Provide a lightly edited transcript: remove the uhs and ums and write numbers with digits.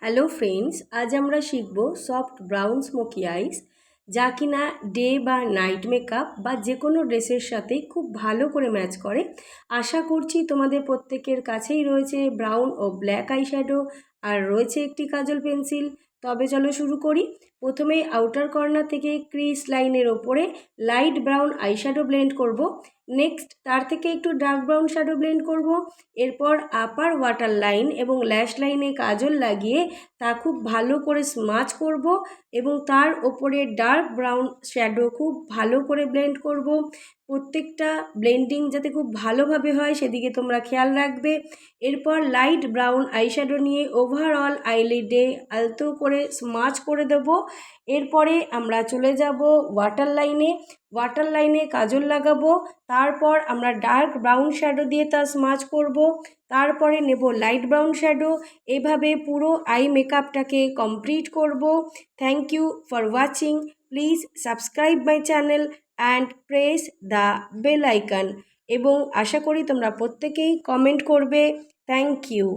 Hello friends, আজ আমরা শিখব সফট ব্রাউন স্মোকি আইস, যা কিনা ডে বা নাইট মেকআপ বা যে কোনো ড্রেসের সাথে খুব ভালো করে ম্যাচ করে। আশা করছি তোমাদের প্রত্যেকের কাছেই রয়েছে ব্রাউন ও ব্ল্যাক আইশ্যাডো আর রয়েছে একটি কাজল পেন্সিল। তবে চলো শুরু করি। প্রথমেই আউটার কর্নার থেকে ক্রিস লাইনের ওপরে লাইট ব্রাউন আইশ্যাডো ব্লেন্ড করব। নেক্সট তার থেকে একটু ডার্ক ব্রাউন শ্যাডো ব্লেন্ড করব। এরপর আপার ওয়াটার লাইন এবং ল্যাশ লাইনে কাজল লাগিয়ে তা খুব ভালো করে স্মাচ করব এবং তার ওপরে ডার্ক ব্রাউন শ্যাডো খুব ভালো করে ব্লেন্ড করব। প্রত্যেকটা ব্লেন্ডিং যাতে খুব ভালোভাবে হয় সেদিকে তোমরা খেয়াল রাখবে। এরপর লাইট ব্রাউন আইশ্যাডো নিয়ে ওভারঅল আইলিডে আলতো করে স্মাচ করে দেব। এরপরে আমরা চলে যাব ওয়াটার লাইনে কাজল লাগাবো। তারপর আমরা ডার্ক ব্রাউন শ্যাডো দিয়ে তা স্মাচ করব। তারপরে নেব লাইট ব্রাউন শ্যাডো। এভাবে পুরো আই মেকআপটাকে কমপ্লিট করব। Thank you for watching. Please subscribe my channel and press the bell icon. এবং আশা করি তোমরা প্রত্যেকেই কমেন্ট করবে। Thank you.